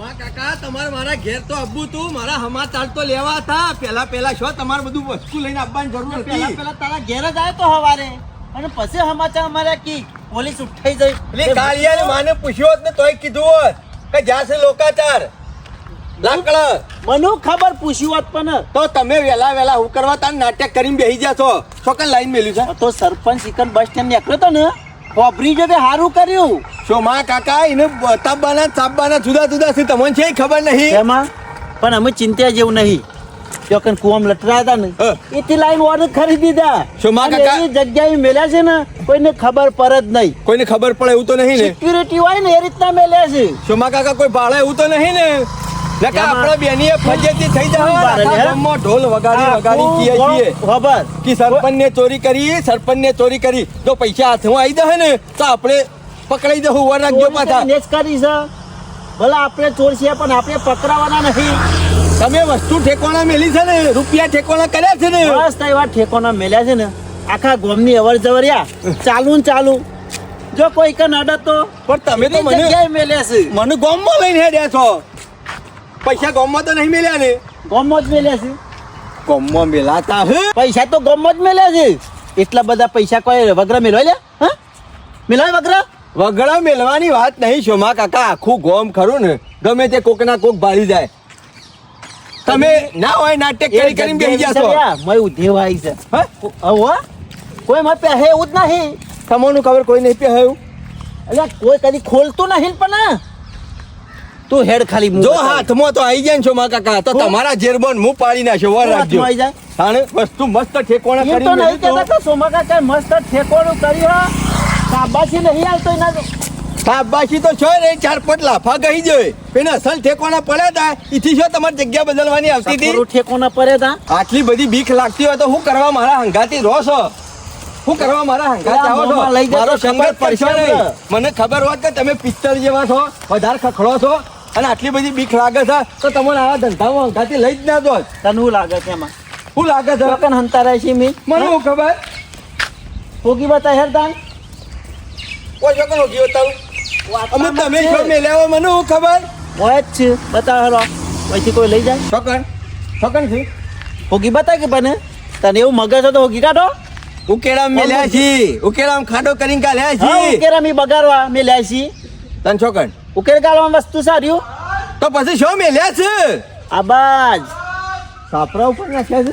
શોમા કાકા તમારે મારા ઘેર તો આવવું તું, મારા સમાચાર તો લેવા હતા. પેલા શું તમારે બધું વસ્તુ લઈને આવવાની જરૂર હતી. પેલા તારા ઘેર જ આવ્યો તો હવારે અને પછી સમાચાર અમારે કી પોલીસ ઉઠાઈ જઈ. એટલે કાળિયાને માને પૂછ્યો હોત ને તોય કીધું હોત કે જ્યાં છે લોકાચાર લાકડા. મને ખબર પૂછ્યું હોત પણ તો તમે વેલા હું કરવા તાર નાટક કરીને બેસી ગયા છો. છોકન લાઈન મેલ્યું છે તો સરપંચ સિકન બસ સ્ટેન્ડ નીકળ્યો તો ને ખોબરી જો સારું કર્યું. શોમા કાકા એને તાબવાના ચાપવાના જુદા જુદા છે, તમને છે ખબર નહીં એમાં પણ અમે ચિંતા જેવું નહીં. જોકન કુવામ લટરા હતા ને એથી લાઈન ઓર્ડર ખરીદી દીધા. શોમા કાકા એ જગ્યાએ મેલ્યા છે ને કોઈને ખબર પડે જ નહીં. કોઈને ખબર પડે એવું તો નહીં ને. સિક્યુરિટી હોય ને એ રીતના મેલ્યા છે. શોમા કાકા કોઈ ભાડે એવું તો નહીં ને. આપણા બેનીએ ફજેતી થઈ જાય ઢોલ વગાડી કીએ છીએ ખબર કે સરપંચને ચોરી કરી જો પૈસા હાથમાં આવી જાય ને તો આપણે પકડાઈ જવું વર રાખજો પાછા. નેસ કરી છે ભલે આપણે ચોર છીએ પણ આપણે પકડાવાના નહીં. તમે વસ્તુ ઠેકોણા મેલી છે ને, રૂપિયા ઠેકોણા કર્યા છે ને. બસ તો એવા ઠેકોણા મેલ્યા છે ને આખા ગામની અવર જવરિયા ચાલુ જો કોઈ કન અડે તો પણ તમે તો મને મેલ્યા છે. મને ગામમાં લઈને હેડ્યા છો. પૈસા ગામમાં તો નહીં મેલ્યા ને. ગામમાં જ મેલ્યા છે. ગામમાં મેલાતા હે પૈસા તો ગામમાં જ મેલ્યા છે. એટલા બધા પૈસા કોઈ વગરા મેળવા લે? હા મેળવાય વગડા મેલવાની વાત નહીં શોમા કાકા. આખું ગોમ ખરું ને ગમે તે કોકના કોક ભાળી જાય. તમે ના હોય નાટક કરીને બેસી ગયા છો. મય ઉધેવાઈ છે હવે કોઈ માં પહે એવું જ નહીં. તમને ખબર કોઈ નહીં પહેયું એટલે કોઈ કદી ખોલતું નહીં પણ તું હેડ ખાલી જો હાથમાં તો આવી જાય ને શોમા કાકા તો તમારા જેરબોન મું પાડી નાખ્યો વર રાખજો. તાણે વસ્તુ મસ્ત ઠેકોણા કરી તો નહીં કહેતા કે સોમા કાકા મસ્ત ઠેકોણું કર્યો શાબાશી નહીં આવતો એના શાબાશી તો છો રે 4-5 લાફા ગઈ જોય પેને અસલ ઠેકોણા પડ્યા તા ઈથી શું તમારી જગ્યા બદલવાની આવતી હતી. ઠેકોણા પડ્યા તા આટલી બધી બીક લાગતી હોય તો હું કરવા મારા હંગાતી રહો છો. હું કરવા મારા હંગાત આવો છો. મારો સંગત પડશે નહીં. મને ખબર હોત કે તમે પિત્તળ જેવા છો, વધારે ખખડો છો અને આટલી બધી બીક લાગે છે તો તમને આવા ધંધામાં હંગાતી લઈ જ ના દો. તને શું લાગે છે એમાં? શું લાગે છે? કન હંતારાય છે મી મને શું ખબર. હોગી બતા હેરદાન કોઈ જો કોનો ગયો તારું અમે તમે શું મેલ્યા મને શું ખબર. હોય જ છે બતા હેરો પછી કોઈ લઈ જાય છોકન છે હોગી બતા કે બને તને એવું મગજ હોય તો હોગી કાઢો. ઉકેડામ મેલ્યા છી, ઉકેડામ ખાડો કરીને કાલ્યા છી. ઉકેરા મી બગાડવા મેલ્યા છી તન છોકન ઉકેર ગાળવા વસ્તુ સાર્યું તો પછી શું મેલ્યા છે? આબાજ સાપરા ઉપર નાખ્યા છે.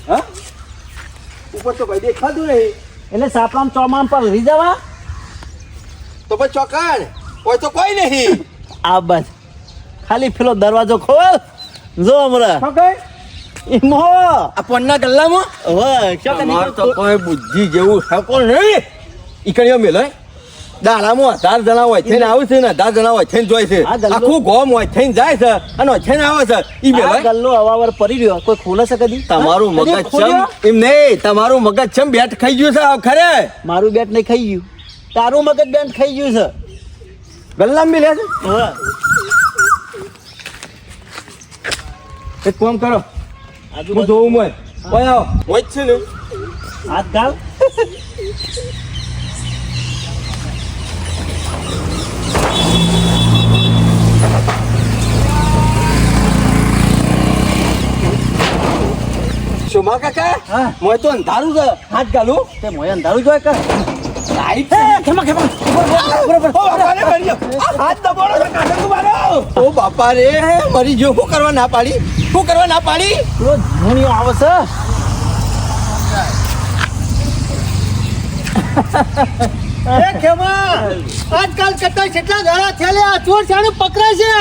હા ઉપર તો ભાઈ દેખાતું નહીં એટલે સાપરામ ચોમામ પર રહી જવા તો પછી ચોકણ કોઈ તો કોઈ નહીં. આબાજ ખાલી પેલો દરવાજો ખોલ જો હમણાં છોકણ ઈમો આ પન્ના ગલ્લામાં હોય તો કોઈ બુદ્ધિ જેવું શકો નહીં. ઈકણીઓ મેલો દાડામાં 10 જણા હોય થઈને આવે છે ને 10 જણા હોય થઈને જોય છે. આખું ગોમ હોય થઈને જાય છે અને થઈને આવે છે. ઈ મેલો ગલ્લો અવાવર પડી રહ્યો કોઈ ખોલે છે કદી? તમારું મગજ ચમ એમ નહીં, તમારું મગજ ચમ બેટ ખાઈ ગયું છે ખરે. મારું બેટ નહીં ખાઈ ગયું, તારું મગજ બેટ ખાઈ ગયું છે. ગલ્લામાં મેલ્યા છે. એક કામ કરો હું જોઉં મોય ઓય આવો મોય છે ને હાથ ગાલ શોમા કાકા મોય તો અંધારું છે હાથ ગાલું તે મોય અંધારું જોય કે લાઈટ ખેમા હાથ દબાડો છે કાઢો મારો. ઓ બાપા રે મરી જો શું કરવા ના પાડી પેલો ધૂણિયો આવે છે. આજકાલ કરતા કેટલા ગાળા થયેલા ચોર છાણું પકડાય છે.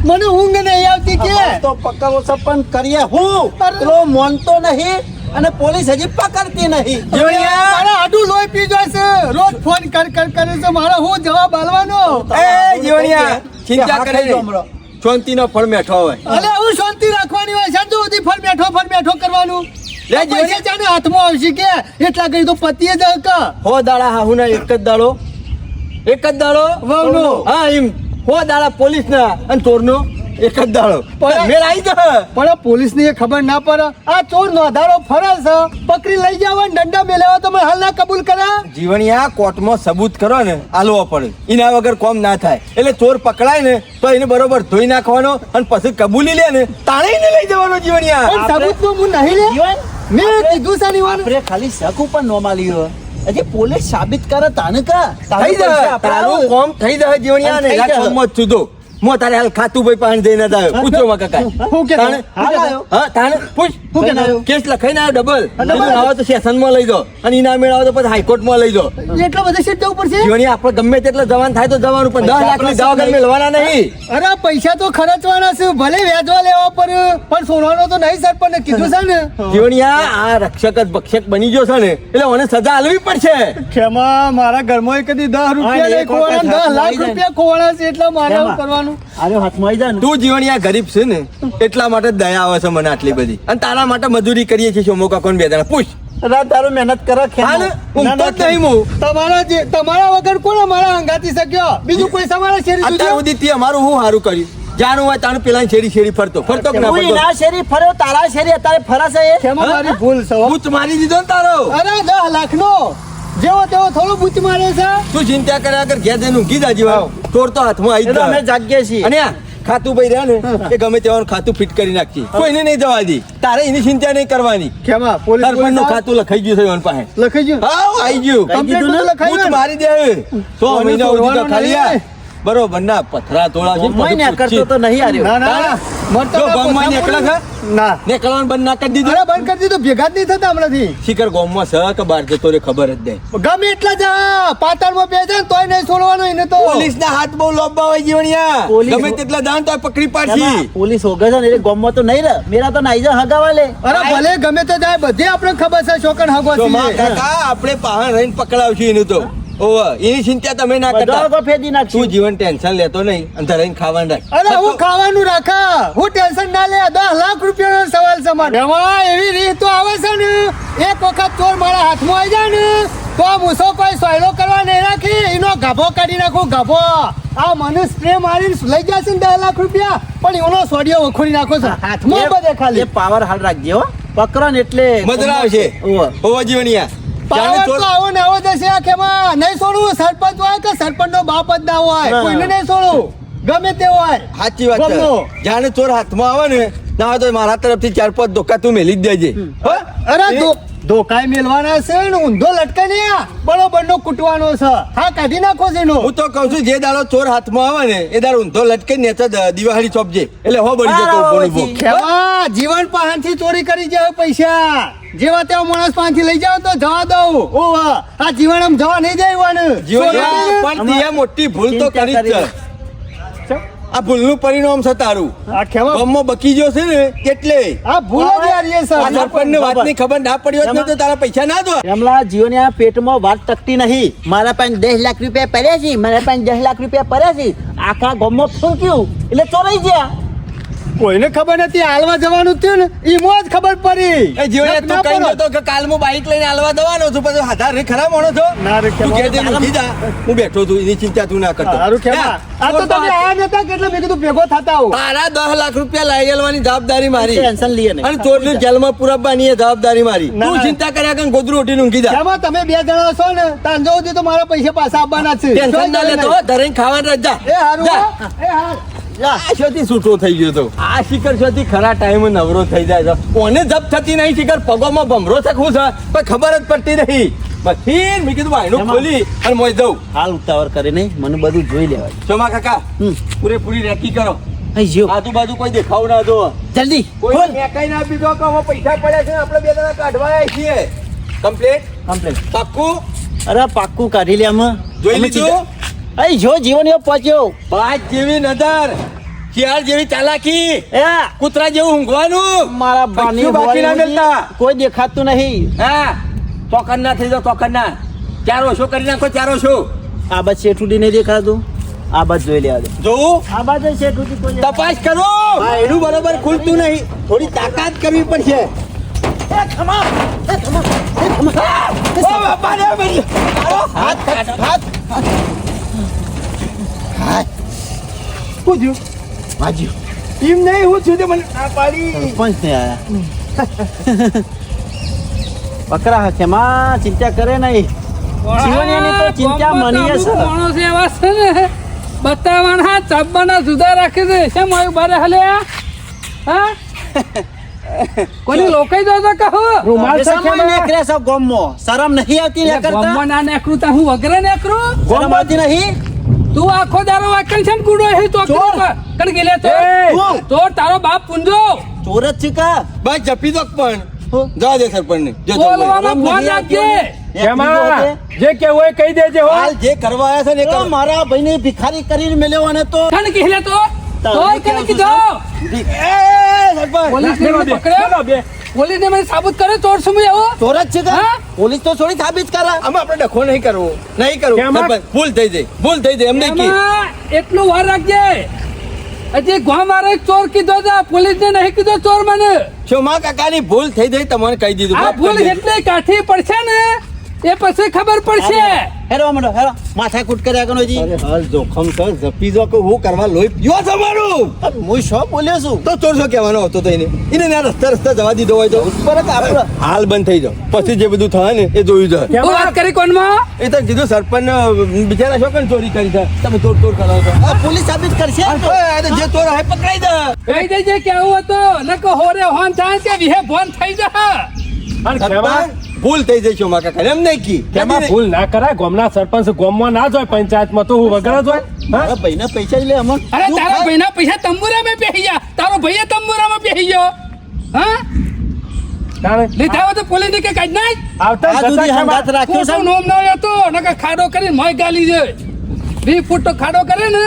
મને ઊંઘ નહીં આવતી કે તો પકડવો છે પણ કરીએ હું પેલો મોનતો નહીં અને પોલીસ હજી પકડતી નહીં. મારા આડું લોહી પી જાય છે. રોજ ફોન કરે છે મારો હું જવાબ આલવાનો. એ જીવણિયા ચિંતા કરે શાંતિનો ફળ મેઠો હોય. અરે હું શાંતિ રાખવાની હોય સાંજુ સુધી ફળ મેઠો કરવાનું. લે પૈસા જાને હાથમાં આવશે કે એટલા કરી તો પતિએ જ કે હો દાડા હાહુના એક જ દાડો વહુનો. હા એમ હો દાડા પોલીસ ના અને ચોરનો એક જ દાડો પણ- મેળ આવી જ પણ પોલીસ ની ખબર ના પડે આ ચોર નોંધારો ફરે છે પકડી લઈ જાવ દંડા મેળવ્યો તો હાલ ના કબૂલ કરે જીવણિયા કોર્ટમાં સબૂત કરો ને આલવો પડે એના વગર કોમ ના થાય એટલે ચોર પકડાય ને તો એને બરોબર ધોઈ નાખવાનો અને પછી કબૂલી લે ને તાણે એને લઈ જવાનો જીવણિયા પણ સબૂત હું નહીં લે જીવન મેં કીધું છે નહીં આપણે ખાલી શક ઉપર નો માલ્યો હજી પોલીસ સાબિત કરે તાને કા થઈ જાય તારું કોમ થઈ જાય જીવણિયા ને થઈ જાય. કોમ જ સુધો મો તારે હાલ ખાતું ભાઈ પાણી દઈને જ આવ્યો પૂછો માં કાકા હું કે તાણે? હાલ આવ્યો. હા તાણે પૂછ શું કહેતો આવ્યો? કેસ લખાઈને આવ્યો ડબલ ડબલ. કીધું આવો તો સેશનમાં લઈ જાઓ અને ઇનામ મેળવો તો પછી હાઈકોર્ટમાં લઈ જાઓ એટલા બધા સીટ જવું પડશે જીવણી આપણે ગમે તેટલા જવાન થાય તો જવાનું પણ 10 લાખની દવા ગમે લેવાના નહીં અરે પૈસા તો ખર્ચવાના છે ભલે વ્યાજવા લેવા પડે પણ સોનાનો તો નહીં સરપંચ કીધું છે ને જીવણિયા આ રક્ષક જ ભક્ષક બની ગયો છે ને એટલે મને સજા આલવી પડશે ખેમા મારા ઘરમાં કદી 10 રૂપિયા હા, નહીં એક વખત ખોવાના 10 લાખ હાથમાં રૂપિયા ખોવાના છે એટલે મારે ખેમા. શું કરવાનું અરે હાથમાં આવી જાય ને તું જીવણિયા ગરીબ છે ને એટલા માટે જ દયા આવે છે મને આટલી બધી અને તારા માટે મજૂરી કરીએ છીએ શોમો કાકોને બે જણા પૂછ રાત દારૂ મહેનત કરે હા ને ઊંઘતો જ નહીં હું તમારા વગર કોણ અમારા હંગાતી શક્યો બીજું કોઈ તમારા શેરી અત્યાર સુધી સુધી તે અમારું હું સારું કર્યું જાણું હોય તારું પેલા શેરી શેરી ફરતો કે ના હું ફરતો એના શેરી ફર્યો તારા શેરી અત્યારે ફરાશે એ ખેમા હા? મારી ભૂલ છે હો. બૂચ મારી દીધો ને તારો અરે 10 લાખનો જેવો તેવો થોડો બૂચ મારે છે તું ચિંતા કર્યા કર ઘેર જઈને ઊંઘી જાજી હાવ. ચોર તો હાથમાં આવી જ એટલે અમે જાય. જાગીએ છીએ અને આ ખાતું ભાઈ રહ્યા ને એ ગમે તેવાનું ખાતું ફિટ કરી નાખી કોઈને નહીં જવા દી તારે એની ચિંતા નહીં કરવાની ખેમા પોલીસ સરપંચ નું ખાતું લખાઈ ગયું છે એની પાસે લખાઈ ગયું હા આવી ગયું કઈ કમ્પ્લીટ દીધું તો ને? લખાઈ બૂચ ગયું મારી દે 100 મહિના સુધી તો ખાલી આ બરોબર ના પથરા તોડા છે ગોમમાં ને કરતો તો નહીં હાર્યો ના ના મરતો જો ના ગોમમાં પોતા નીકળે પડે. ના નીકળવાનું બંધ ના કરી દીધું અરે બંધ કરી દીધું ભેગા જ નહીં થતા હમણાંથી શિખર ગોમમાં છે કે બહાર જતો રે ખબર જ નહીં ગમે એટલા જા પાતાળમાં બે જાય ને તોય નહીં છોડવાનું એને તો પોલીસ ના હાથ બહુ લોબા હોય જીવણિયા પોલીસ- ગમે તેટલા દાન તો પકડી એમાં પાડશી પોલીસ હોગે છે ને એટલે ગોમમાં તો નહીં રહે મેરા તો નાઈ જા હગાવા લે અરે ભલે ગમે તો જાય બધી આપણે ખબર છે શોકન જો માં હગવા કાકા આપણે પાહણ રહીને પકડાવશું એનું તો ઓવ એની ચિંતા તમે ના બધા કરતા લોકો ફેદી તું નાખશું જીવન ટેન્શન લેતો નહીં અને રહીને ખાવાનું રાખ અરે હું ખાવાનું રાખા હું ટેન્શન ના લે 10 લાખ રૂપિયાનો સવાલ છે મારે એમાં એવી રીત તો આવે છે ને એક વખત ચોર મારા હાથમાં આવી જાય ને તો આ મૂસો કોઈ સોયલો કરવા નહીં રાખી એનો ગાભો કાઢી નાખું ગાભો આ મને સ્પ્રે મારીને લઈ જશે ને 10 લાખ રૂપિયા પણ એનો સોડિયો વખોડી નાખો છો હાથમાં બધે એ ખાલી પાવર હાલ રાખજે હો પકડો ને એટલે મજા આવશે ઓવ. ઓવ જીવણિયા પાવર જાણે તો ચોર- આવો ને આવો જશે આ ખેમાં નહીં છોડવું સરપંચ હોય કે સરપંચ નો બાપ જ ના હોય ના. કોઈને નહીં છોડવું ગમે તે હોય સાચી વાત છે ગમો. જાણે ચોર હાથમાં આવે ને ના હોય તો મારા તરફથી 4-5 ધોકા તું મેલી જ દેજે હો? અરે ધોકાઈ મેલવાના છે ને ઊંધો લટકે ને બરોબર નો કૂટવાનો છે હા કાઢી નાખો છે એનો હું તો કઉ છું જે દાડો ચોર હાથમાં આવે ને એ દાડો ઊંધો લટકે ને દિવાળી ચોપજે એટલે હો બળી જતો બરાબર ઉભો ને ઉભો. છે. ખેમા જીવન પાસેથી ચોરી કરી જાય પૈસા જેવા તેવા માણસ પાસેથી લઈ જાવ તો જવા દઉં ઓ વાહ આ જીવન આમ જવા નહીં જાય વાનું જીવણિયા પણ તે મોટી ભૂલ તો કરી જ છે આ ભૂલનું પરિણામ છે તારું આ ખેમા ગામમાં બકી ગયો છે ને એટલે આ ભૂલ જ યાર એ આ સર સરપંચને વાતની ખબર ના પડી હોત ને તો તારા પૈસા ના દો એમલા જીવનના પેટમાં વાત ટકતી નહીં મારા પાસે 10 લાખ રૂપિયા પડ્યા છે મારા પાસે 10 લાખ રૂપિયા પડ્યા છે આખા ગામમાં ફૂંક્યું એટલે ચોરાઈ ગયા કોઈને ખબર નથી હાલવા જવાનું થયું ને ઈમો જ ખબર પડી એ જીવણિયા તું ના કહી પડો. દો કે કાલ હું બાઈક લઈને હાલવા દવાનો છું પછી હાથા રે ખરા માણો છો ના રે તું ખેમા. ઘેર જઈને ઊંઘી જા હું બેઠો છું એની ચિંતા તું ના કરતો સારું ખેમા આ તો તમે આયા નતા કેટલે મેં કીધું ભેગો થતા હો તારા 10 લાખ રૂપિયા લઈ ગયેલવાની જવાબદારી મારી ટેન્શન લઈએ નહીં અને ચોરને જેલમાં પુરાવવાની એ જવાબદારી મારી ના, તું ના. ચિંતા કર્યા કર ગોદરું ઉઠીને ઊંઘી જા ખેમા તમે બે જણા છો ને તાંજો સુધી તો મારા પૈસા પાછા આપવાના છે ટેન્શન ના લેતો હો, ધરીને ખાવાનું રાખ જા એ હારું જા. હો. એ હાર આ શોથી છૂટો થઈ ગયો તો આ શિખર શોથી ખરા ટાઈમે નવરો થઈ જાય છે કોને જપ થતી નહીં શિખર પગોમાં ભમરો છે શું છે પણ ખબર જ પડતી નહીં પછી મેં કીધું ભાઈનું એમાં- ખોલી અને મોય જઉં હાલ ઉતાવળ કરે નહીં મને બધું જોઈ લેવાય ચોમા કાકા હમ. પૂરેપૂરી રેકી કરો અહીં જ્યો આજુબાજુ કોઈ દેખાવ ના જો જલ્દી કોઈ ખોલ મેકાઈ ના પીધો કે હવે પૈસા પડ્યા છે આપણે બે જણા કાઢવા આવ્યા છીએ કમ્પ્લીટ કમ્પ્લેટ પાક્કું અરે પાક્કું કાઢી લે આમાં જોઈ લીધું અહીં જો જીવન એવો પહોંચ્યો બાજ જેવી નજર શિયાળ જેવી ચાલાકી એ કૂતરા જેવું ઊંઘવાનું મારા બાની કશું બાકી ના હોળી મેલતા. કોઈ દેખાતું નહીં હા ચોકન ના થઈ જાઓ ચોકન ના ચારો શો કરી નાખો ચારો શો આ બાદ શેઠુડી નહીં દેખાતું આ બાદ જોઈ લેવા દે જોવું આ બાદ શેઠુડી કોઈ દેખાતું તપાસ કરો હા એનું બરોબર ખુલતું નહીં થોડી તાકાત કરવી પડશે એ ખમા એ ખમા એ ખમા ઓ બાપા રે ભાઈ હાથ હાથ પૂછ્યું વાજ્યું એમ નહીં હું છું તે મને ના પાડી સરપંચ ને આયા પકડા છે માં ચિંતા કરે નહીં જીવનની તો ચિંતા મની છે માણસ એવા છે ને બતાવવાના ચાબવાના જુદા રાખે છે શેમ આવ્યું બારે હલ્યા હા કોની લોકાઈ દો તો કહો રૂમાલ છે નેકરે સબ ગોમો શરમ નહીં આવતી ને કરતા ગમવા ના નેકરું તા હું વગરે નેકરું શરમ આવતી નહીં તું આખો દારો વાકણ છે ને ગુડો હે તો કણ ગેલે તો તારો બાપ પુંજો ચોર જ છે કા બસ જપી દો પણ જવા દે સરપંચ ને જો બોલવામાં ફોન રાખજે કેમાં જે કેવું હોય કહી દેજે હો હાલ જે કરવા આવ્યા છે ને એ કરો. મારા ભાઈને ભિખારી કરીને મેલ્યો અને તો કણ ગેલે તો કણ કીધો સરપંચ પોલીસ ને મને પકડ્યો બે પોલીસ ને મને સાબિત કરે ચોર સમય આવો ચોર જ છે કા હા? પોલીસ તો થોડી સાબિત કરે આમાં આપણે ડખો નહીં કરવો નહીં કરવું કેમાં? સરપંચ ભૂલ થઈ જાય ભૂલ થઈ જાય એમને કી એમાં એટલું વાર રાખજે હજી ગામ વાળા ચોર કીધો છે પોલીસ ને નહીં કીધો ચોર મને શોમા કાકાની ભૂલ થઈ જાય તમને કહી દીધું આ માફ ભૂલ કરી દીધું. એટલે કાઠી પડશે ને એ પછી ખબર પડશે હેરો મંડો હેરો માથા કૂટ કર્યા કનો જી અરે હાલ જોખમ સર જપી જો કે હું કરવા લોહી પીવો છો મારું હું શું બોલ્યો છું તો ચોર શું કહેવાનો હતો તો એને ના રસ્તા જવા દીધો હોય તો પર જ આપણે હાલ બંધ થઈ જાઓ પછી જે બધું થાય ને એ જોયું જાય હું વાત કરી કોનમાં એ તો કીધું સરપંચ બિચારા શું કઈ ચોરી કરી છે તમે તોડ તોડ કરો છો આ પોલીસ સાબિત કરશે આ તો જે ચોર હોય પકડાઈ દે કહી દેજે કે આવું હતું ન કહો હોરે હોન થાય કે વિહે ભોન થઈ જા અને કેમાં સરપંચ ભૂલ થઈ જાય શોમા કાકા એમ નહીં કી કેમાં ભૂલ ના કરાય ગામના સરપંચ ગામમાં ના જોય પંચાયતમાં તો હું વગર જ હોય મારા ભાઈના પૈસા જ લે અમન અરે તારા ભાઈના પૈસા તંબુરામાં બેહી ગયા તારો ભાઈએ તંબુરામાં બેહી ગયો હા તાણે લીધા હોય તો પોલીસ કે કાઢ નાખ આવતા આ જતા સુધી કેમાં? હંગાત રાખ્યો છે ખોટું નોમ ન હતો નકર ખાડો કરીને મોય ગાલી જાય 20 ફૂટ તો ખાડો કરે ને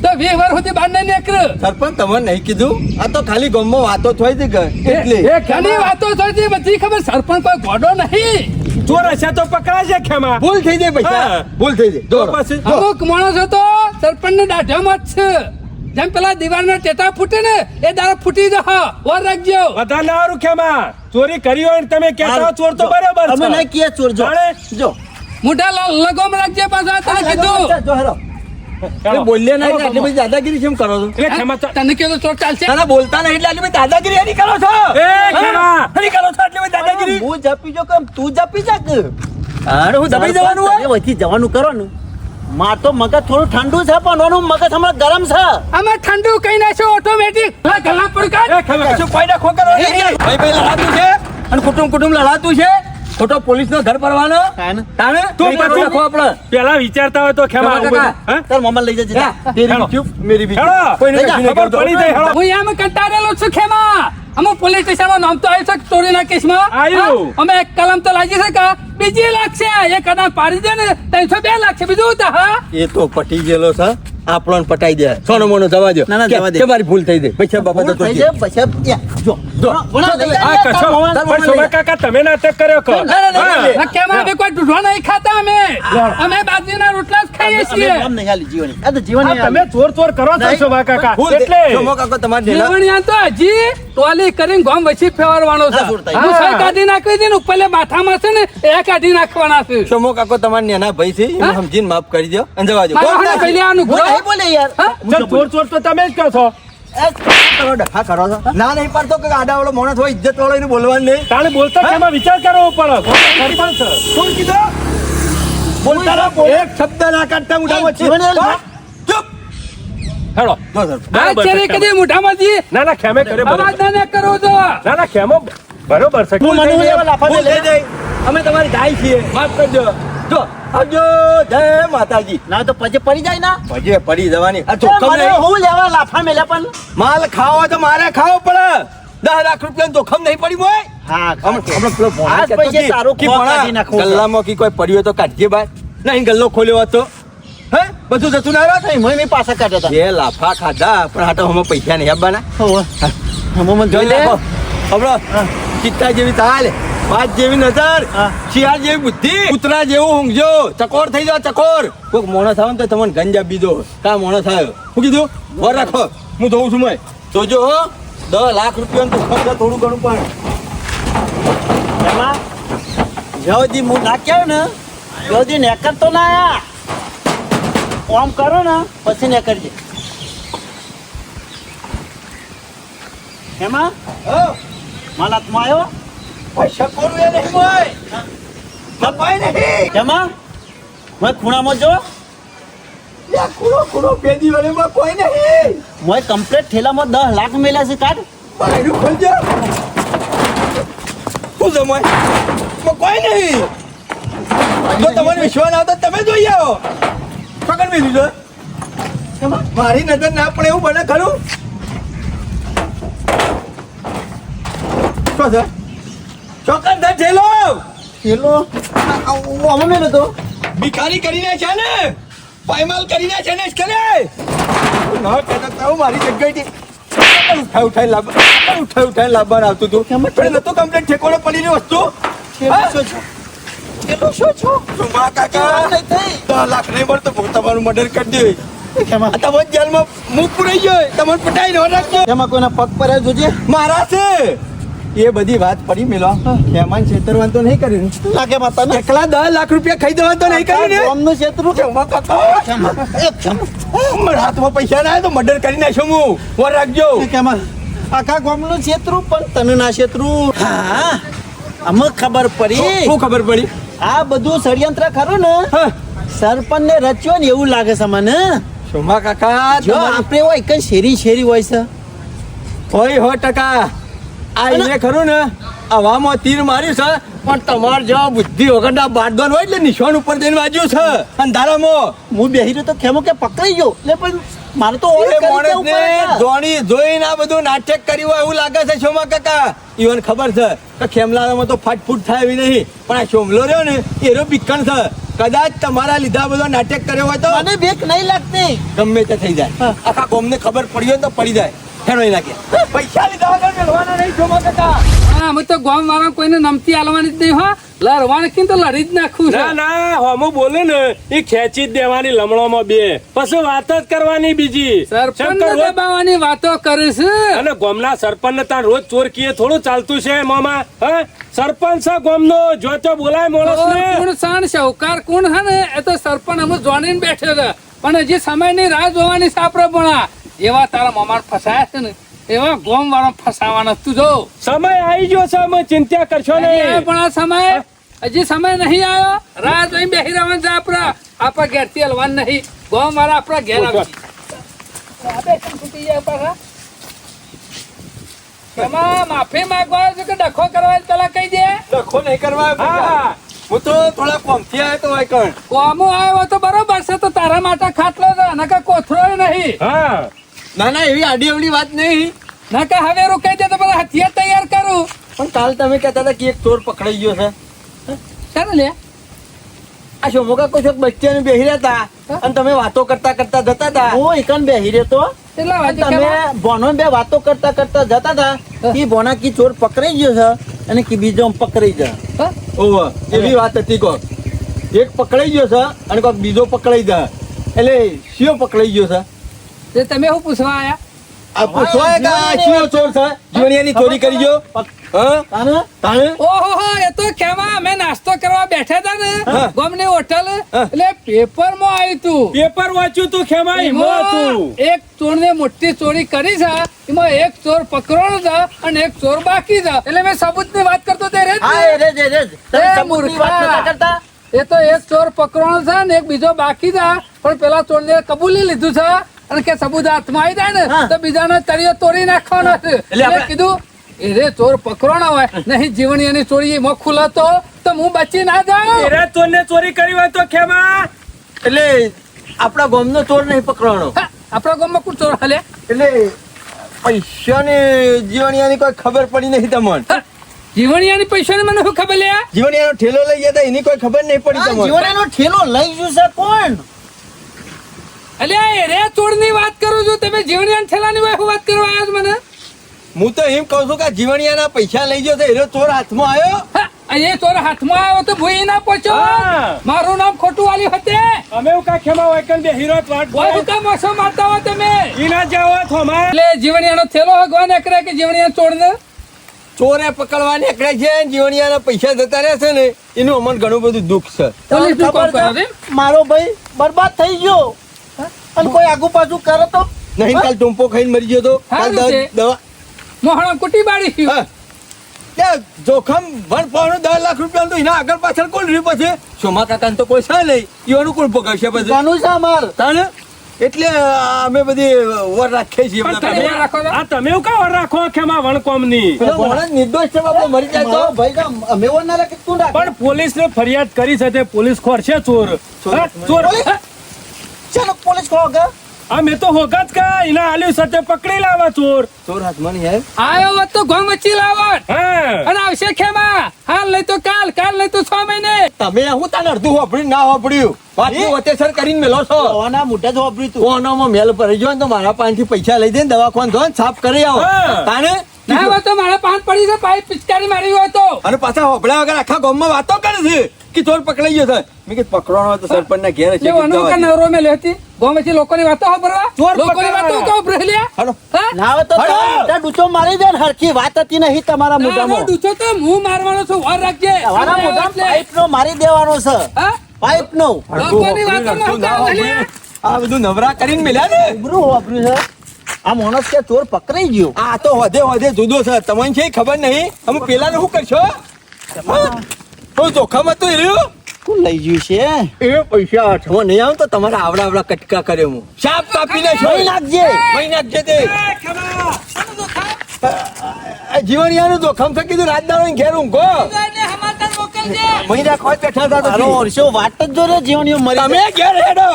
તો 20 વાર સુધી બહાર નહીં નીકળે સરપંચ તમને નહીં કીધું આ તો ખાલી ગામમાં વાતો થોઈ હતી કે એટલે એ ઘણી કેમાં? વાતો થઈ છે બધી ખબર સરપંચ કોઈ ગોડો નહીં ચોર હશે તો પકડાય છે ખેમા ભૂલ થઈ જાય પૈસા હા. ભૂલ થઈ જાય તો દોડો. પછી અમુક માણસ હતો સરપંચ ને દાઢામાં જ છે જેમ પેલા દિવાળના ટેટા ફૂટે ને એ દાડા ફૂટી જશે વાર રાખજો બધા ના હારું ખેમા ચોરી કરી હોય ને તમે કહેતા હો ચોર તો બરાબર અમે નહીં છે કીએ ચોર જો જાણે? જો મોઢા લગોમ રાખજે પાછા તને કીધું જો હેરો એ બોલ્યા નહીં એટલે આટલી બધી દાદાગીરી કેમ કરો છો એટલે ખેમા તો તને કીધું ચોર ચાલશે તને બોલતા નહીં એટલે આટલી બધી દાદાગીરી એની કરો છો એ ખેમા એની કરો છો આટલી બધી દાદાગીરી હું જપી જો કેમ તું જપી જા કે અરે હું દબાઈ જવાનું હોય વહીથી જવાનું કરો ને માર તો મગજ થોડું ઠંડુ છે પણ ઓનું મગજ હમણાં ગરમ છે આમાં ઠંડુ કઈ નાખશો ઓટોમેટિક ગલા પર કાઢ એ ખેમા કશું કોઈ નાખો કરો ભાઈ ભાઈ લડાતું છે અને કુટુંબ લડાતું છે ખોટો પોલીસ નો ઘર પરવાનો કાન તાણે તો કઈ પછી- નાખો આપણે પેલા વિચારતા હોય તો ખેમા આવું બધું. કાકા. હા? તાર મમ્મા લઈ જજે જા. તેરી હેલો. બી ચૂપ મેરી બી હેલો. ચૂપ કોઈને લઈ જા, કશું નહીં ખબર કરતો. પડી જાય હેલો. હું એમ કંટાળેલો છું ખેમા અમે પોલીસ સ્ટેશનમાં નામ તો આવ્યું છે ચોરીના કેસમાં આવ્યું. હા? અમે એક કલમ તો લાગી છે કે બીજી લાગશે એક કદાચ પાડી દે ને 302 લાગશે બીજું હું તો હા એ તો પટી ગયેલો છે આપણને પટાઈ દે સોનો મોનો જવા દો ના, ના, જવા દે. કે મારી ભૂલ થઈ ગઈ પૈસા બાબા ભૂલ તો થઈ જાય, પછી યા, જો વણા લઈ જા. આ કશો પણ શોભા કાકા તમે નાટક કર્યો કહો ના, ના, ના, હા. ના. કેમાં અમે કોઈ ઢૂંઢવા નહીં ખાતા અમે બાજરીના રોટલા જ ખાઈએ અમે છીએ આમ નહીં હાલી જીવની. આ તો જીવન આ નહીં તમે હાલી. ચોર ચોર કરો છો નહીં. શોભા કાકા ભૂલ થઈ. એટલે સોમો કાકો તમારે ડેલા જીવણિયા તો હજી ટોલી કરીને ગોમ વચ્ચે ફેરવવાનો છે ના, છોડતા. મુસાઈ કાઢી નાખવી છે ને ઉપરલે માથામાં છે ને એ કાઢી નાખવાના છે સોમો કાકો તમારા નાના ભાઈ છે એમને હા? સમજીને માફ કરી દો અને જવા દો મારા કોણ હાથે નાખી? પહેલી આનું હું ઘોડો. નહીં બોલે યાર હા? હું ચાલ, ચોર ચોર તો તમે જ કહો છો એ કરો ડખા કરો છો ના નહીં પડતો કે આડા વાળો માણસ હોય ઇજ્જત વાળો એને બોલવાનું નહીં તાણે બોલતા ખેમા વિચાર કરવો પડે સરપંચ છે. શું કીધું બોલતા રહો એક શબ્દ ના કાઢતા મોઢામાં છે. જીવન હાલ. ચૂપ હેલો જો સર આ બરાબર છે, ચેરી ખેમા. કદી મોઢામાંથી ના ના ખેમે કરે અવાજ બરાબર. ના કરો છો ના ના ખેમો બરોબર છે હું મને એવા લાફા ભૂલ દે થઈ લે. જાય અમે તમારી ગાય છીએ માફ કરજો જો આવજો જય માતાજી ના તો પછી પડી જાય ના પછી પડી જવાની આ એ ચોખ્ખમ મને નહીં હું લેવા લાફા મેલ્યા પણ માલ ખાવો તો મારે ખાવો પડે 10 લાખ રૂપિયા જોખમ નહીં પડી હોય હા હમણાં પેલો ભોણા આજ કહેતો પૈસે કે- તારું કે ખોળ ભોણા, કાઢી નાખવું છે. ગલ્લામાં કે કોઈ પડ્યું હોય તો કાઢજે બાર નહીં ગલ્લો ખોલ્યો હોત તો હે બધું જતું ના રહ્યો નહીં મેં પાછા કાઢ્યા જે લાફા ખાધા પણ આ તો હમણાં પૈસા નહીં આપવાના હતા હમણાં જોઈ જોઈ લે લે હમણાં ચિત્તા જેવી તાલ બાજ જેવી નજર હા. શિયાળ જેવી બુદ્ધિ કૂતરા જેવું ઊંઘજો ચકોર થઈ જાવ ચકોર કોઈક માણસ આવે ને તો તમને ગંજ આપી દો કા માણસ આવ્યો શું કીધું વર રાખો હું જોઉં છું મેં જોજો હો 10 લાખ રૂપિયાનું તો ખર્ચ થોડું ઘણું પણ એમાં જ્યોતિ હું નાખ્યો ને જ્યોતિ નેકર તો ના આયા ઓમ કરો ને પછી નેકરજે એમાં હો મારા હાથમાં આવ્યો પૈસા કોરું એ નહીં મોય નપાય નહીં એમાં મેં ખૂણામાં જો યા કુડો બે દિવાળીમાં કોઈ નહીં મેં કમ્પ્લીટ થેલામાં 10 લાખ મેલ્યા છે કાઢ બાયરું ખોલજે શું છે મોય કોઈ નહીં જો તમને વિશ્વાસ આવતો તમે જોઈ આવો પકડ મેં લીધો મારી નજર ના પડે એવું બને ખરું શું છે ચોકન ધર જેલો થેલો આમાં મેલ્યો તો ભિખારી કરીને છે ને પાયમાલ કરીને છે ને કરે ના કહેતા તારું મારી જગ્યાએથી ઉઠાઈ લાવવાનું આવતું હતું પણ નતું કમ્પ્લેટ ઠેકોડો પડીની વસ્તુ શું છો સુમા કાકા 10 લાખ નહીં મળતો તમારું મર્ડર કરી દે એમાં તમારે જેલમાં મુખ પુરાઈ ગયો તમને પટાઈ ન રાખજો એમાં કોઈના પગ પર જોજે મારા છે એ બધી વાત પડી મેલો મહેમાન છેતરવાન તો નહીં કર્યું લાગે માતા ને એકલા 10 લાખ રૂપિયા ખાઈ દેવા તો નહીં કર્યું ને ગામનું ક્ષેત્રું સુમા કાકા મારા હાથમાં પૈસા ના આવે તો મર્ડર કરી નાખ્યો હું વર રાખજો કેમાં આખા ગામનું ક્ષેત્રું પણ તને ના ક્ષેત્રું હા અમુક ખબર પડી શું ખબર પડી આ બધું ષડયંત્ર ખરું ને હા સરપંચ ને રચ્યો ને એવું લાગે છે મને સોમા કાકા જો આપણે હોય કઈ શેરી હોય છે હોય 100% આ એને ખરું ને હવામાં તીર માર્યું છે પણ તમાર જેવા બુદ્ધિ વગરના બારદોન હોય એટલે નિશાન ઉપર જઈને વાગ્યું છે અંધારામાં હું બેહી રહ્યો તો ખેમો કે પકડાઈ ગયો એટલે પણ મારે તો ઓર એ કરી દેવું માણસને પડે. જોઈને આ બધું નાટક કર્યું હોય એવું લાગે છે સોમા કાકા ઈવન ખબર છે કે ખેમલામાં તો ફાટફૂટ થાય એવી નહીં પણ આ સોમલો રહ્યો ને એનો બીકણ છે કદાચ તમારા લીધા બધો નાટક કર્યો હોય તો મને બીક નહીં લાગતી ગમે તે થઈ જાય આખા ગામને ખબર પડી હોય તો પડી જાય હેરો નાખે પૈસા લીધા વગર મેળવાના નહીં સોમા કાકા હા અમે તો ગામ વાળા કોઈને નમતી આલવાની જ નહીં હો લડવાની કીને તો લડી જ નાખું છે ના ના હોમો બોલે ને એ ખેંચી જ દેવાની લમણોમાં બે પછી વાત જ કરવાની બીજી સરપંચ શંકર રોજ- દબાવવાની વાતો કરે છે અને ગામના સરપંચ ને તાર રોજ ચોર કીએ થોડું ચાલતું છે મામા હા સરપંચ છે ગામનો જો તો બોલાય માણસ ને કોણ સાણ શાહુકાર કોણ છે ને એ તો સરપંચ અમે જોડીને બેઠે છે પણ હજી સમયની રાહ જોવાની સાપરે પણ એવા તારા મમાર ફસાયા છે ને એવા ગોમ વાળા ફસાવાના તું જો સમય આવી ગયો છે અમે ચિંતા કરશો નહીં આવે નહીં પણ આ સમય હજી સમય નહીં આવ્યો રાહ જોઈને બેસી રહેવાનું છે આપણા ઘેરથી હલવાનું નહીં ગોમ વાળા આપણા ઘેર આવશે તૂટી જાય પાછા એમાં માફી માંગવા છે કે ડખો કરવા છે પેલા કહી દે લખો નહીં કરવા હા હું તો થોડા કોમથી આવ્યો તો હોય કણ કોમો આવ્યો તો બરોબર છે તો તારા માટે ખાટલો છે અને કે કોથળો નહીં હા ના ના એવી આડી અવડી વાત નહીં ના કે હવે રોકાઈ દે તો પેલા હથિયાર તૈયાર કરું પણ કાલ તમે કહેતા હતા કે એક ચોર પકડાઈ ગયો છે ચાલો લે આ શોભોકા કોઈ ચોક બચ્ચા ને બેહી રહ્યા હતા અને તમે વાતો કરતા કરતા જતા હતા હું એકન બેહી રહ્યો તો કેટલા અને વાગે તમે બોનો બે વાતો કરતા કરતા જતા હતા કે બોના કી ચોર પકડાઈ ગયો છે અને કે બીજો પકડાઈ જાય ઓહો એવી વાત હતી કોક એક પકડાઈ ગયો છે અને કોક બીજો પકડાઈ જાય એટલે શિયો પકડાઈ ગયો છે તે તમે શું પૂછવા આયા આ પૂછવાય કે આ શિયો ચોર છે જીવણિયાની ચોરી કરી ગયો હા તાને તાણે ઓહો એ તો કેવા અમે નાસ્તો કરવા બેઠા હતા ને હા. ગમની હોટલ એટલે પેપર માં આવ્યું તું પેપર વાંચ્યું તું ખેમા એમાં હતું એક ચોર ને મોટી ચોરી કરી છે એમાં એક ચોર પકડવાનો છે અને એક ચોર બાકી છે એટલે મેં સબૂત ની વાત કરતો તે રે જ હા ને. એ રે જે રે તમે એ સબૂતની વાત મૂર્ખા. નતા કરતા એ તો એક ચોર પકડવાનો છે ને એક બીજો બાકી છે પણ પેલા ચોર ને કબૂલી લીધું છે અને કે સબૂત હાથમાં આવી જાય ને હા. તો બીજાનો તળિયો તોડી નાખવાનો છે એટલે આપણે- કીધું એ ચોર પકડવાનો હોય નહીં જીવણીની ચોરી એમાં ખુલ્લો તો હું બચી ના જાઉં એરે ચોરને ચોરી કરી હોય તો ખેમા એટલે આપણા ગામનો ચોર નહીં પકડવાનો હા, આપણા ગામમાં કોણ ચોર હાલે એટલે પૈસાની જીવણિયાની કોઈ ખબર પડી નહીં તમને હા, જીવણીયાની પૈસાની મને શું ખબર લે જીવણિયાનો ઠેલો લઈ ગયા હતા એની કોઈ ખબર નહીં પડી આ તમને જીવનનો ઠેલો લઈ ગયું છે કોણ અલ્યા એ રે ચોરની વાત કરું છું તમે જીવણીયાના થેલાની વાત કરવા આવ્યા છો મને હું તો એમ કહું છું કે આ જીવણિયાના પૈસા લઈ ગયો તો એનો ચોર હાથમાં આવ્યો હા, એ ચોર હાથમાં આવ્યો તો ભૂઈ ના પહોંચો હા. મારું નામ ખોટું વાલ્યું હતે અમે એવું કા ખેમા વાયકન બે હીરો વાટ કોઈ કામ મોસો મારતા હો તમે ઈ ના જાવ થોમા એટલે જીવણીયાનો થેલો હગવા નીકળે કે જીવણીયા ચોર ને ચોરે પકડવા નીકળે છે ને જીવણિયાના પૈસા જતા રહે છે ને એનું અમને ઘણું બધું દુઃખ છે પોલીસ નું કામ ખબર કરે છે? મારો ભાઈ બરબાદ થઈ ગયો અને કોઈ આગુ પાછું કરે તો નહીં કાલ ટૂંપો ખાઈને મરી ગયો તો કાલ સારું છે. દવા મોહણા કુટી બાળી હા. ત્યાં જોખમ 10 લાખ રૂપિયા તો એના આગળ પાછળ કોણ રહ્યું પછી સોમા કાકા તો કોઈ છે નહીં એવાનું કોણ ભોગવશે પછી કોનું છે અમાર તાણે એટલે અમે બધી વર રાખીએ છીએ પણ બધા. તમે રાખો તો. આ તમે એવું કાં રાખો ખેમા વણકોમની પેલો માણસ નિર્દોષ છે બાપુ, મરી જાય તો મારો ભાઈ કામ અમે ઓર ના રાખે તું રાખ પણ પોલીસને ફરિયાદ કરી છે તે પોલીસ ખોરશે ચોર હા, ચોર હા, ચાલો પોલીસ ખો કે આ મેં તો હોગા જ કા એના આલ્યું સાથે પકડી લાવા ચોર ચોર હાથમાં નહીં આવે. આયો હોત તો ગોમ વચ્ચે લાવત હા અને આવશે ખેમા હાલ નહીં તો કાલ નહીં તો 6 મહિને. તમે હું તાને અડધું વાપર્યું ના વાપર્યું પાછું વતેસર કરીને મેલો છો ઓના મોઢે જ વાપર્યું તું કોનામાં મેલ ભરી જો તો મારા પાસેથી પૈસા લઈ દે દવાખાન ધોન સાફ કરી આવો હા. તાને ના હોય તો મારા પાંચ પડી છે પાઇપ પિચકારી મારી હોય તો અને પાછા હોબળા વગર આખા ગામમાં વાતો કરે છે કે ચોર પકડાઈ ગયો છે. મેં કીધું પકડવાનો હોય તો સરપંચના ઘેર છે લેવાનો કે નવરો મેં લેતી ગોમ વચ્ચે લોકોની વાતો ખબરવા ચોર લોકોની વાતો પકડવા. કહો બ્રહ્લિયા હાલો. હા ના આવે તો હળો. ત્યાં ડૂચો મારી દે ને હરખી વાત હતી નહીં તમારા ના, મોઢામાં ડૂચો તો હું મારવાનો છું વાર રાખજે તમારા સમજાય મોઢામાં એટલે. પાઇપ નો મારી દેવાનો છે હા? પાઇપ નો લોકોની વાતોમાં અડધું ના હું વાપર્યું. કામ આ બધું નવરા કરીને મેલ્યા ને ઉભરું વાપર્યું છે આ માણસ કે ચોર પકડાઈ ગયો આ તો વધે જુદો છે તમને છે ખબર નહીં અમે પેલાને શું કરશો તો જોખમ હતું એ રહ્યું કોણ લઈ ગયું છે એ પૈસા હાથમાં નહીં આવે તો તમારા આવડા કટકા કરે હું સાપ કાપી નાખો લઈ નાખજે મહી નાખજે તે જીવણિયાનું જોખમ છે કીધું રાત દાડો ઘેર ઊંઘો એને સમાચાર મોકલજે. મહી નાખવા જ બેઠા હતા તારો તો વર્ષો વાટ જ જો રે જીવણીઓ મરી તમે ઘેર હેડો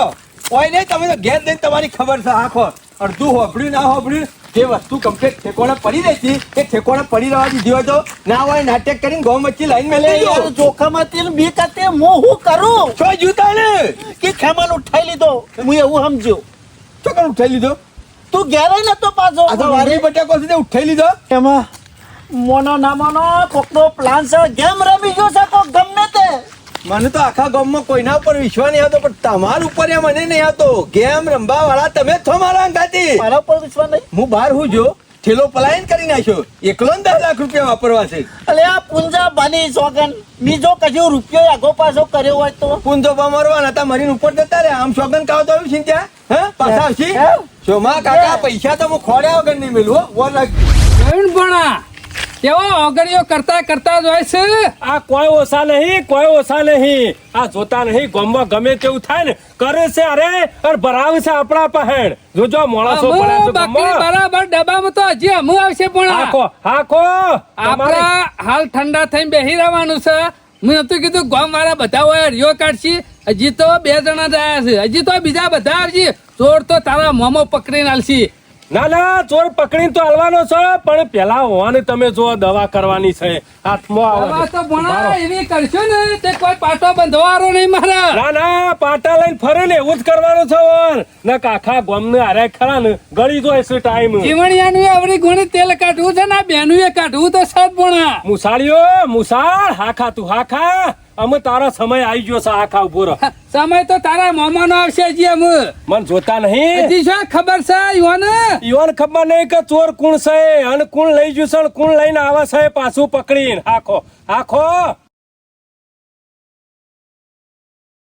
કોઈ નહીં તમે તો ઘેર જઈને તમારી ખબર છે આખો અડધું હોભળ્યું ના હોભળ્યું જે વસ્તુ કમ્પ્લીટ ઠેકોણે પડી રહી હતી એ ઠેકોણે પડી રહેવા દીધી હોય તો ના હોય નાટક કરીને ગૌ મચ્છી લાઈન મેલે જાય જોખમ હતી ને બીક હતી હું શું કરું છો જૂતા ને કે ખેમાલ ઉઠાઈ લીધો હું એવું સમજ્યો ચોકન ઉઠાઈ લીધો તું ઘેર નતો પાછો આ તો વારી બટાકો છે તે ઉઠાઈ લીધો એમાં મોનો ના મોનો કોકનો પ્લાન છે ગેમ રમી ગયો છે કોક ગમે તે મને તો આખા ગામમાં કોઈના ઉપર વિશ્વાસ નહીં આવતો પણ તમારા ઉપર એ મને નહીં આવતો ગેમ રમવા વાળા તમે જ છો મારા અંગાથી મારા ઉપર વિશ્વાસ નહીં હું બહાર હું જો થેલો પલાયન કરી નાખ્યો એકલો ને 10 લાખ રૂપિયા વાપરવા છે અલે આ પુંજા બાની સોગન બીજો કશું રૂપિયો આગો પાછો કર્યો હોય તો પુંજોબા મરવાના હતા મરીને ઉપર જતા રે આમ સોગન કાવ તો આવ્યું છે ને ત્યાં હા પાછા આવશી શોમા કાકા પૈસા તો હું ખોડ્યા વગર નહીં મેલું હો વર રાખ નવીન ભણા કેવો ઓગળીઓ કરતા જ હોય છે આ કોઈ ઓછા નહીં આ જોતા નહીં ગામમાં ગમે તેવું થાય ને કરે છે અરે અને ભરાવે છે આપણા પહેણ જોજો માણસો પડે છે બાકી ગામમાં. બરાબર ડબ્બામાં તો હજી અમુ આવશે પણ હાકો તમારે આપડા હાલ ઠંડા થઈને બેહી રહેવાનું છે મેં નતું કીધું ગામ વાળા બધા હોય રિયો કાઢશી હજી તો 2 જણા જ આયા છે હજી તો બીજા બધા આવશે ચોર તો તારા મોમો પકડીને આલશી ના ચોર પકડીને તો હાલવાનો છે પણ પેલા હોવાને તમે જો દવા કરવાની છે હાથમાં દવા આવે તો ભણા એવી કરશો ને તે કોઈ પાટો બંધવારો નહીં મારા ના પાટા લઈને ફરે ને એવું જ કરવાનું છે વર ના કાખા ગોમને હારે ખરા ને ગળી જોય છે ટાઈમ જીવણિયાનું આવડી ગુણી તેલ કાઢવું છે ને બેનું એ કાઢવું તો સદ ભણા મુસાળીઓ મુસાળ હાખા તું હાખા અમે તારો સમય આવી ગયો છે હાખા ઉભો રહો સમય તો તારા મોમાનો આવશે હજી અમે મન જોતા નહીં હજી શું ખબર છે યુવાને ઈવન ખબર નહીં કે ચોર કોણ છે અને કોણ લઈ ગયું છે અને કોણ લઈને આવે છે પાછું પકડીને હાખો